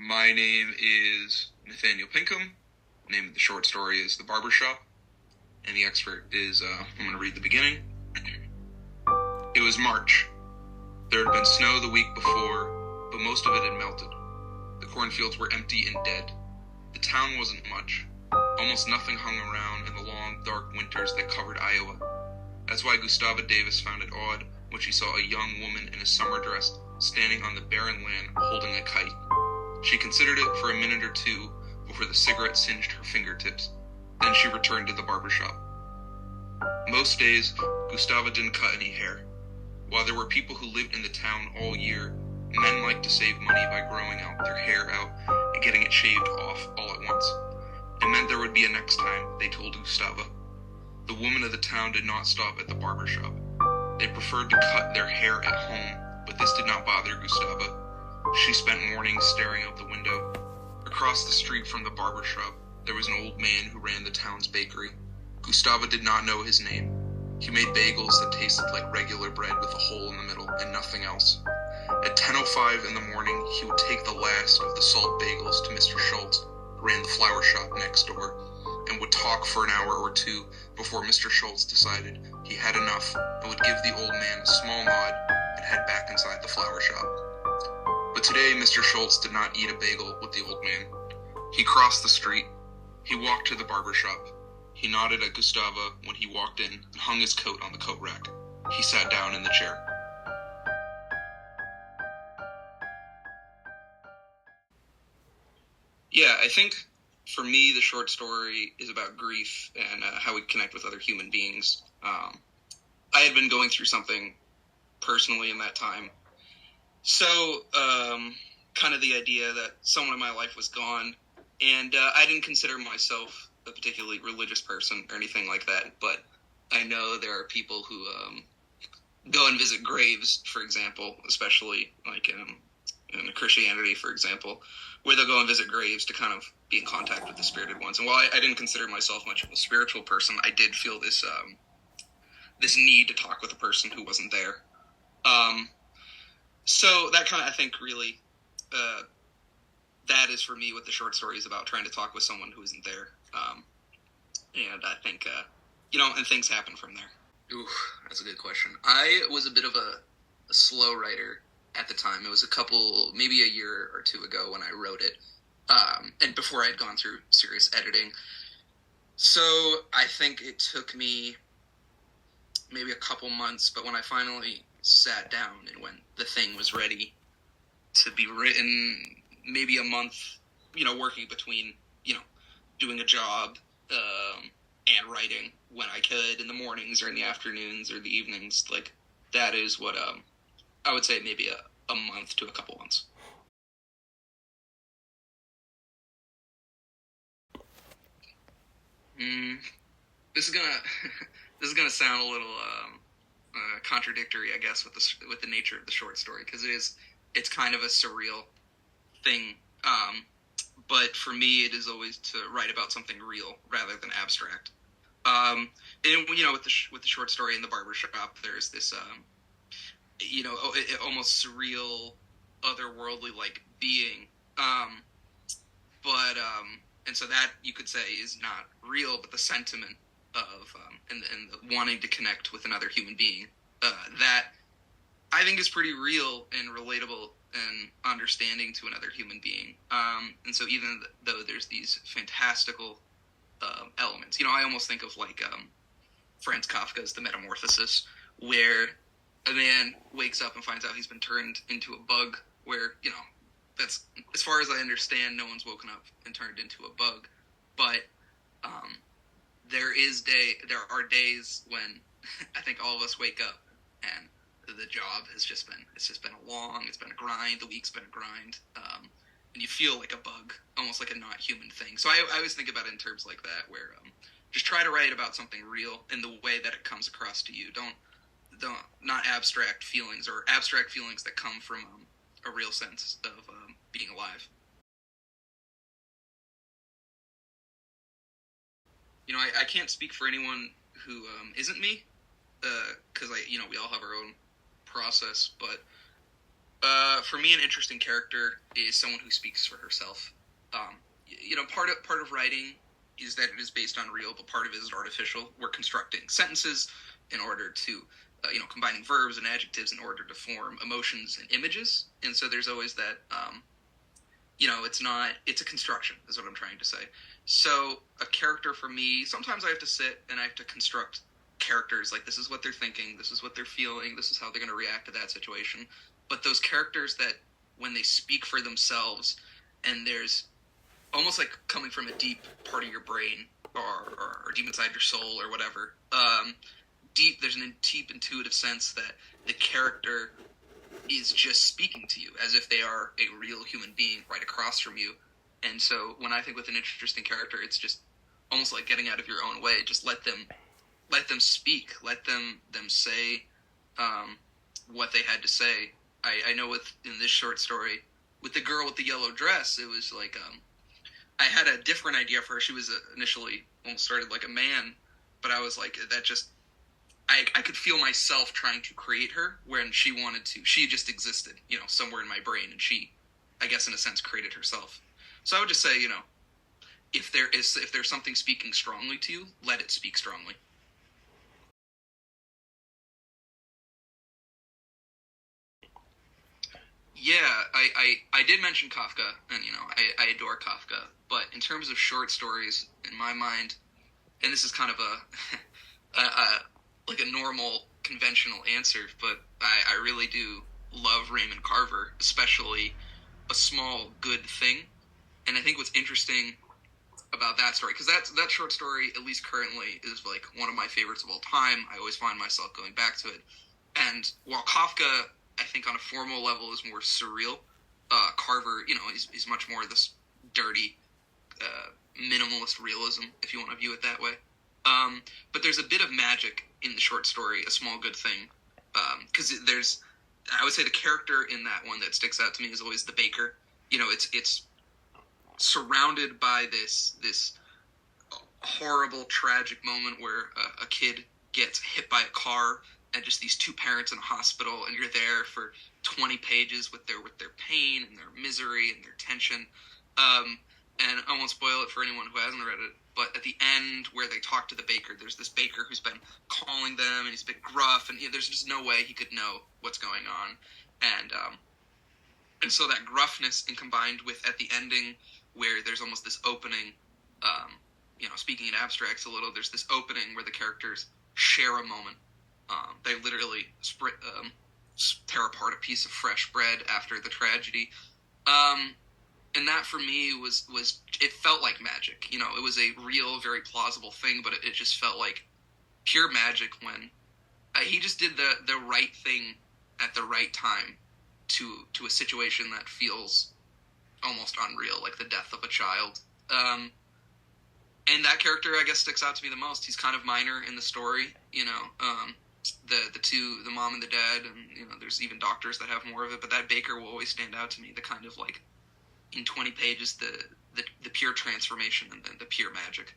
My name is Nathaniel Pinkham. The name of the short story is The Barbershop. And the expert is, I'm going to read the beginning. It was March. There had been snow the week before, but most of it had melted. The cornfields were empty and dead. The town wasn't much. Almost nothing hung around in the long, dark winters that covered Iowa. That's why Gustava Davis found it odd when she saw a young woman in a summer dress standing on the barren land holding a kite. She considered it for a minute or two before the cigarette singed her fingertips. Then she returned to the barbershop. Most days, Gustava didn't cut any hair. While there were people who lived in the town all year, men liked to save money by growing out their hair out and getting it shaved off all at once. It meant there would be a next time, they told Gustava. The women of the town did not stop at the barbershop. They preferred to cut their hair at home, but this did not bother Gustava. She spent mornings staring out the window. Across the street from the barbershop, there was an old man who ran the town's bakery. Gustava did not know his name. He made bagels that tasted like regular bread with a hole in the middle and nothing else. At 10:05 in the morning, he would take the last of the salt bagels to Mr. Schultz, who ran the flower shop next door, and would talk for an hour or two before Mr. Schultz decided he had enough and would give the old man a small nod and head back inside the flower shop. But today, Mr. Schultz did not eat a bagel with the old man. He crossed the street. He walked to the barbershop. He nodded at Gustava when he walked in and hung his coat on the coat rack. He sat down in the chair. Yeah, I think for me, the short story is about grief and how we connect with other human beings. I had been going through something personally in that time. So, kind of the idea that someone in my life was gone, and I didn't consider myself a particularly religious person or anything like that, but I know there are people who go and visit graves, for example, especially like in Christianity, for example, where they'll go and visit graves to kind of be in contact with the spirited ones. And while I didn't consider myself much of a spiritual person, I did feel this this need to talk with a person who wasn't there. So that kind of, I think, really, that is for me what the short story is about, trying to talk with someone who isn't there. And I think, and things happen from there. Ooh, that's a good question. I was a bit of a slow writer at the time. It was maybe a year or two ago when I wrote it, and before I had gone through serious editing. So I think it took me maybe a couple months, but when I finally sat down and when the thing was ready to be written, maybe a month, working between, doing a job and writing when I could in the mornings or in the afternoons or the evenings. Like, that is what I would say maybe a month to a couple months. This is gonna sound a little contradictory, I guess, with the nature of the short story, because it's kind of a surreal thing. But for me, it is always to write about something real rather than abstract. And with the short story in the barbershop, there's this almost surreal, otherworldly like being. And so that, you could say, is not real, but the sentiment of and the wanting to connect with another human being, that I think is pretty real and relatable and understanding to another human being. And so even though there's these fantastical elements, I almost think of like Franz Kafka's The Metamorphosis, where a man wakes up and finds out he's been turned into a bug, where, that's, as far as I understand, no one's woken up and turned into a bug. But there are days when I think all of us wake up and the job it's just been a grind, the week's been a grind, and you feel like a bug, almost like a not human thing. So I always think about it in terms like that, where just try to write about something real in the way that it comes across to you. Don't not abstract feelings, or abstract feelings that come from a real sense of being alive. I can't speak for anyone who isn't me, because we all have our own process, but For me, an interesting character is someone who speaks for herself. Part of writing is that it is based on real, but part of it is artificial. We're constructing sentences in order to, combining verbs and adjectives in order to form emotions and images. And so there's always that, it's a construction, is what I'm trying to say. So a character for me, sometimes I have to sit and I have to construct characters, like this is what they're thinking, this is what they're feeling, this is how they're going to react to that situation. But those characters that when they speak for themselves, and there's almost like coming from a deep part of your brain or deep inside your soul or whatever, there's a deep intuitive sense that the character is just speaking to you as if they are a real human being right across from you. And so when I think with an interesting character, it's just almost like getting out of your own way. Just let them speak, let them say what they had to say. I know in this short story, with the girl with the yellow dress, it was like I had a different idea for her. She was initially almost started like a man, but I was like, that just, I could feel myself trying to create her when she wanted to. She just existed, somewhere in my brain, and she, I guess in a sense, created herself. So I would just say, if there's something speaking strongly to you, let it speak strongly. Yeah, I did mention Kafka, and I adore Kafka. But in terms of short stories, in my mind, and this is kind of like a normal conventional answer, but I really do love Raymond Carver, especially A Small Good Thing. And I think what's interesting about that story, because that short story, at least currently, is like one of my favorites of all time. I always find myself going back to it. And while Kafka, I think on a formal level, is more surreal, Carver, he's much more this dirty, minimalist realism, if you want to view it that way. But there's a bit of magic in the short story, A Small Good Thing, because I would say the character in that one that sticks out to me is always the baker. It's surrounded by this horrible, tragic moment where a kid gets hit by a car, and just these two parents in a hospital, and you're there for 20 pages with their pain and their misery and their tension. And I won't spoil it for anyone who hasn't read it, but at the end where they talk to the baker, there's this baker who's been calling them, and he's a bit gruff, and there's just no way he could know what's going on. And so that gruffness, and combined with at the ending where there's almost this opening, speaking in abstracts a little, there's this opening where the characters share a moment. They literally tear apart a piece of fresh bread after the tragedy. And that for me was it felt like magic. It was a real, very plausible thing, but it just felt like pure magic when he just did the right thing at the right time to a situation that feels almost unreal, like the death of a child. And that character, I guess, sticks out to me the most. He's kind of minor in the story, the mom and the dad, and there's even doctors that have more of it, but that baker will always stand out to me. The kind of like in 20 pages, the pure transformation and the pure magic.